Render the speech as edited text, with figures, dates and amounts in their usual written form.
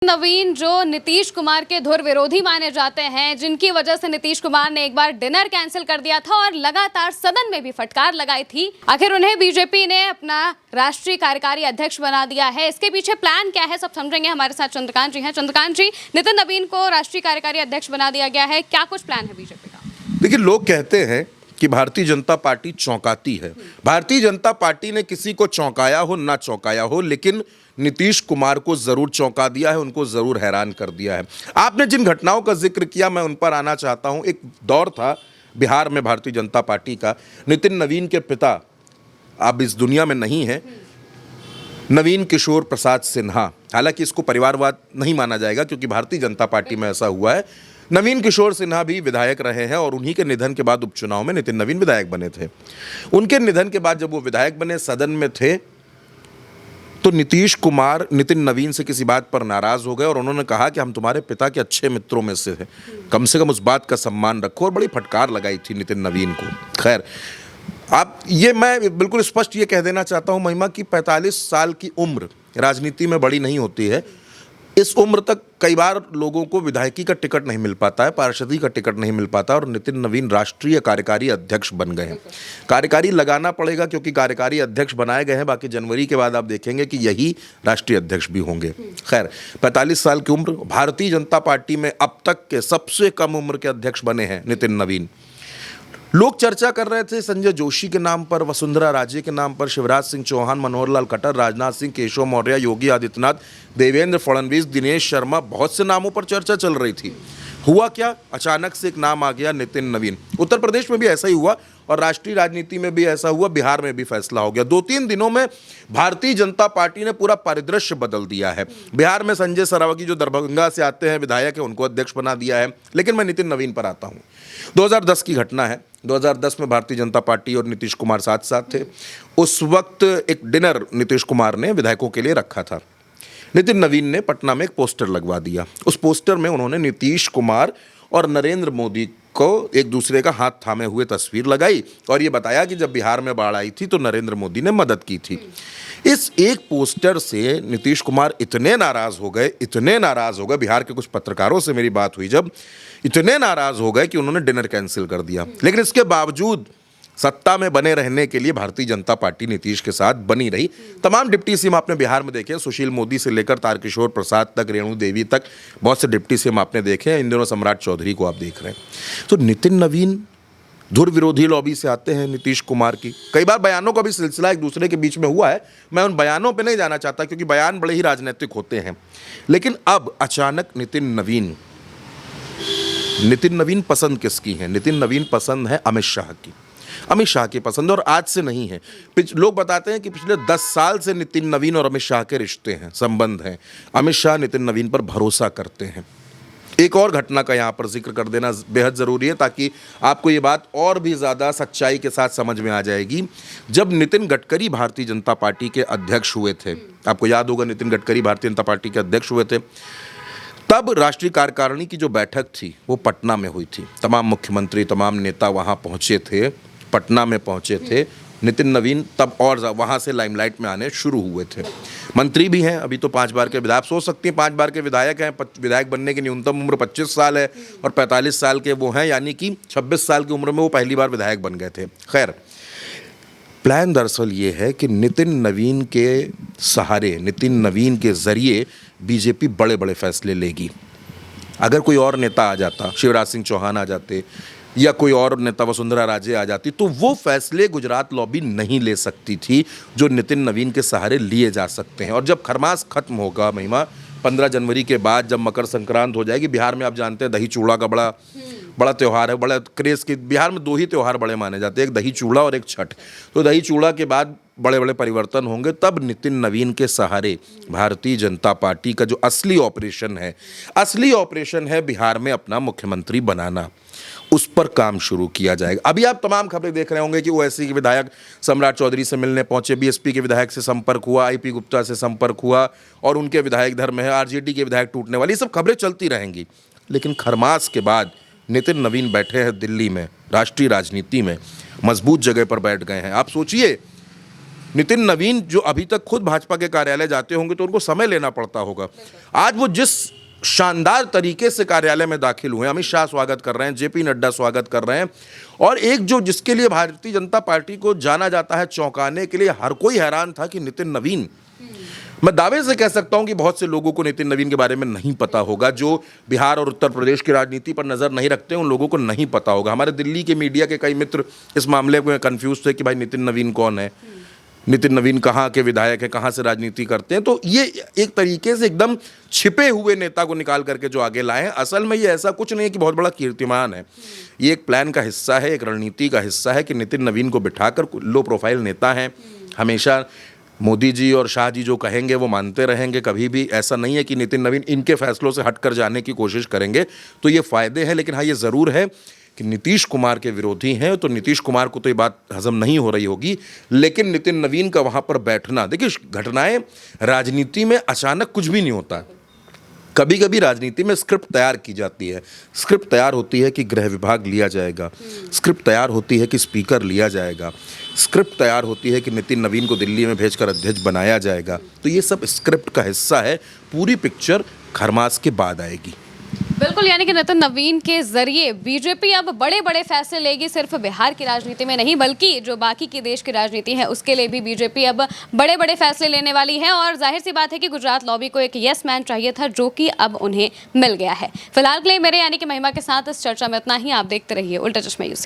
नवीन जो नीतीश कुमार के धुर विरोधी माने जाते हैं, जिनकी वजह से नीतीश कुमार ने एक बार डिनर कैंसिल कर दिया था और लगातार सदन में भी फटकार लगाई थी। आखिर उन्हें बीजेपी ने अपना राष्ट्रीय कार्यकारी अध्यक्ष बना दिया है। इसके पीछे प्लान क्या है, सब समझेंगे। हमारे साथ चंद्रकांत जी हैं। चंद्रकांत जी, नितिन नवीन को राष्ट्रीय कार्यकारी अध्यक्ष बना दिया गया है, क्या कुछ प्लान है बीजेपी का? देखिए, लोग कहते हैं कि भारतीय जनता पार्टी चौंकाती है। भारतीय जनता पार्टी ने किसी को चौंकाया हो ना चौंकाया हो, लेकिन नीतीश कुमार को जरूर चौंका दिया है, उनको जरूर हैरान कर दिया है। आपने जिन घटनाओं का जिक्र किया, मैं उन पर आना चाहता हूं। एक दौर था बिहार में भारतीय जनता पार्टी का। नितिन नवीन के पिता अब इस दुनिया में नहीं है, नवीन किशोर प्रसाद सिन्हा। हालांकि इसको परिवारवाद नहीं माना जाएगा, क्योंकि भारतीय जनता पार्टी में ऐसा हुआ है। नवीन किशोर सिन्हा भी विधायक रहे हैं और उन्हीं के निधन के बाद उपचुनाव में नितिन नवीन विधायक बने थे। उनके निधन के बाद जब वो विधायक बने, सदन में थे, तो नीतीश कुमार नितिन नवीन से किसी बात पर नाराज हो गए और उन्होंने कहा कि हम तुम्हारे पिता के अच्छे मित्रों में से हैं, कम से कम उस बात का सम्मान रखो। और बड़ी फटकार लगाई थी नितिन नवीन को। खैर, मैं बिल्कुल स्पष्ट ये कह देना चाहता हूं महिमा कि 45 साल की उम्र राजनीति में बड़ी नहीं होती है। इस उम्र तक कई बार लोगों को विधायकी का टिकट नहीं मिल पाता है, पार्षदी का टिकट नहीं मिल पाता, और नितिन नवीन राष्ट्रीय कार्यकारी अध्यक्ष बन गए हैं। कार्यकारी लगाना पड़ेगा, क्योंकि कार्यकारी अध्यक्ष बनाए गए हैं। बाकी जनवरी के बाद आप देखेंगे कि यही राष्ट्रीय अध्यक्ष भी होंगे। खैर, 45 साल की उम्र, भारतीय जनता पार्टी में अब तक के सबसे कम उम्र के अध्यक्ष बने हैं नितिन नवीन। लोग चर्चा कर रहे थे संजय जोशी के नाम पर, वसुंधरा राजे के नाम पर, शिवराज सिंह चौहान, मनोहर लाल खट्टर, राजनाथ सिंह, केशव मौर्य, योगी आदित्यनाथ, देवेंद्र फडणवीस, दिनेश शर्मा, बहुत से नामों पर चर्चा चल रही थी। हुआ क्या, अचानक से एक नाम आ गया, नितिन नवीन। उत्तर प्रदेश में भी ऐसा ही हुआ और राष्ट्रीय राजनीति में भी ऐसा हुआ, बिहार में भी फैसला हो गया। 2-3 दिनों में भारतीय जनता पार्टी ने पूरा परिदृश्य बदल दिया है। बिहार में संजय सरावगी, जो दरभंगा से आते हैं, विधायक है, उनको अध्यक्ष बना दिया है। लेकिन मैं नितिन नवीन पर आता हूँ। 2010 की घटना है। 2010 में भारतीय जनता पार्टी और नीतीश कुमार साथ साथ थे। उस वक्त एक डिनर नीतीश कुमार ने विधायकों के लिए रखा था। नितिन नवीन ने पटना में एक पोस्टर लगवा दिया। उस पोस्टर में उन्होंने नीतीश कुमार और नरेंद्र मोदी को एक दूसरे का हाथ थामे हुए तस्वीर लगाई और ये बताया कि जब बिहार में बाढ़ आई थी तो नरेंद्र मोदी ने मदद की थी। इस एक पोस्टर से नीतीश कुमार इतने नाराज हो गए, बिहार के कुछ पत्रकारों से मेरी बात हुई जब, इतने नाराज हो गए कि उन्होंने डिनर कैंसिल कर दिया। लेकिन इसके बावजूद सत्ता में बने रहने के लिए भारतीय जनता पार्टी नीतीश के साथ बनी रही। तमाम डिप्टी सीएम आपने बिहार में देखे, सुशील मोदी से लेकर तारकिशोर प्रसाद तक, रेणु देवी तक, बहुत से डिप्टी सीएम आपने देखे। इन दिनों सम्राट चौधरी को आप देख रहे हैं। तो नितिन नवीन धुर विरोधी लॉबी से आते हैं नीतीश कुमार की। कई बार बयानों का भी सिलसिला एक दूसरे के बीच में हुआ है। मैं उन बयानों पर नहीं जाना चाहता, क्योंकि बयान बड़े ही राजनीतिक होते हैं। लेकिन अब अचानक नितिन नवीन पसंद किसकी है? नितिन नवीन पसंद है अमित शाह की। अमित शाह की पसंद, और आज से नहीं है। लोग बताते हैं कि पिछले 10 साल से नितिन नवीन और अमित शाह के रिश्ते हैं, संबंध हैं। अमित शाह नितिन नवीन पर भरोसा करते हैं। एक और घटना का यहाँ पर जिक्र कर देना बेहद ज़रूरी है, ताकि आपको ये बात और भी ज़्यादा सच्चाई के साथ समझ में आ जाएगी। जब नितिन गडकरी भारतीय जनता पार्टी के अध्यक्ष हुए थे, आपको याद होगा, नितिन गडकरी भारतीय जनता पार्टी के अध्यक्ष हुए थे, तब राष्ट्रीय कार्यकारिणी की जो बैठक थी वो पटना में हुई थी। तमाम मुख्यमंत्री, तमाम नेता वहाँ पहुँचे थे, पटना में पहुँचे थे। नितिन नवीन तब और वहाँ से लाइमलाइट में आने शुरू हुए थे। मंत्री भी हैं, अभी तो 5 बार के विधायक, सोच सकती हैं 5 बार के विधायक हैं। विधायक बनने की न्यूनतम उम्र 25 साल है और 45 साल के वो हैं, यानी कि 26 साल की उम्र में वो पहली बार विधायक बन गए थे। खैर, प्लान दरअसल ये है कि नितिन नवीन के सहारे, नितिन नवीन के ज़रिए बीजेपी बड़े बड़े फैसले लेगी। अगर कोई और नेता आ जाता, शिवराज सिंह चौहान आ जाते या कोई और नेता, वसुंधरा राजे आ जाती, तो वो फैसले गुजरात लॉबी नहीं ले सकती थी जो नितिन नवीन के सहारे लिए जा सकते हैं। और जब खरमास खत्म होगा महिमा, 15 जनवरी के बाद जब मकर संक्रांत हो जाएगी, बिहार में आप जानते हैं दही चूड़ा का बड़ा त्यौहार है, बड़ा क्रेज़ की। बिहार में 2 ही त्यौहार बड़े माने जाते हैं, एक दही चूड़ा और एक छठ। तो दही चूड़ा के बाद बड़े बड़े परिवर्तन होंगे। तब नितिन नवीन के सहारे भारतीय जनता पार्टी का जो असली ऑपरेशन है बिहार में अपना मुख्यमंत्री बनाना, उस पर काम शुरू किया जाएगा। अभी आप तमाम खबरें देख रहे होंगे कि ओवैसी के विधायक सम्राट चौधरी से मिलने पहुंचे, बीएसपी के विधायक से संपर्क हुआ, आईपी गुप्ता से संपर्क हुआ और उनके विधायक इधर में है, आरजेडी के विधायक टूटने वाली, सब खबरें चलती रहेंगी। लेकिन खरमास के बाद नितिन नवीन बैठे हैं दिल्ली में, राष्ट्रीय राजनीति में मजबूत जगह पर बैठ गए हैं। आप सोचिए नितिन नवीन जो अभी तक खुद भाजपा के कार्यालय जाते होंगे तो उनको समय लेना पड़ता होगा। आज वो जिस शानदार तरीके से कार्यालय में दाखिल हुए, अमित शाह स्वागत कर रहे हैं, जेपी नड्डा स्वागत कर रहे हैं, और एक जो जिसके लिए भारतीय जनता पार्टी को जाना जाता है चौंकाने के लिए, हर कोई हैरान था कि नितिन नवीन, मैं दावे से कह सकता हूं कि बहुत से लोगों को नितिन नवीन के बारे में नहीं पता होगा। जो बिहार और उत्तर प्रदेश की राजनीति पर नजर नहीं रखते उन लोगों को नहीं पता होगा। हमारे दिल्ली के मीडिया के कई मित्र इस मामले में कंफ्यूज थे कि भाई नितिन नवीन कौन है, नितिन नवीन कहाँ के विधायक है, कहाँ से राजनीति करते हैं। तो ये एक तरीके से एकदम छिपे हुए नेता को निकाल करके जो आगे लाए हैं। असल में ये ऐसा कुछ नहीं है कि बहुत बड़ा कीर्तिमान है, ये एक प्लान का हिस्सा है, एक रणनीति का हिस्सा है कि नितिन नवीन को बिठाकर, लो प्रोफाइल नेता हैं, हमेशा मोदी जी और शाह जी जो कहेंगे वो मानते रहेंगे, कभी भी ऐसा नहीं है कि नितिन नवीन इनके फैसलों से हटकर जाने की कोशिश करेंगे। तो ये फायदे हैं, लेकिन हाँ ये ज़रूर है कि नीतीश कुमार के विरोधी हैं, तो नीतीश कुमार को तो ये बात हजम नहीं हो रही होगी, लेकिन नितिन नवीन का वहाँ पर बैठना, देखिए घटनाएं राजनीति में अचानक कुछ भी नहीं होता। कभी कभी राजनीति में स्क्रिप्ट तैयार की जाती है, स्क्रिप्ट तैयार होती है कि गृह विभाग लिया जाएगा, स्क्रिप्ट तैयार होती है कि स्पीकर लिया जाएगा, स्क्रिप्ट तैयार होती है कि नितिन नवीन को दिल्ली में भेजकर अध्यक्ष बनाया जाएगा। तो ये सब स्क्रिप्ट का हिस्सा है, पूरी पिक्चर खरमास के बाद आएगी। बिल्कुल, यानी कि नितिन नवीन के जरिए बीजेपी अब बड़े बड़े फैसले लेगी, सिर्फ बिहार की राजनीति में नहीं बल्कि जो बाकी की देश की राजनीति है उसके लिए भी बीजेपी अब बड़े बड़े फैसले लेने वाली है। और जाहिर सी बात है कि गुजरात लॉबी को एक यस मैन चाहिए था, जो कि अब उन्हें मिल गया है। फिलहाल के लिए मेरे यानी कि महिमा के साथ इस चर्चा में इतना ही। आप देखते रहिए उल्टा चश्मा यूसी।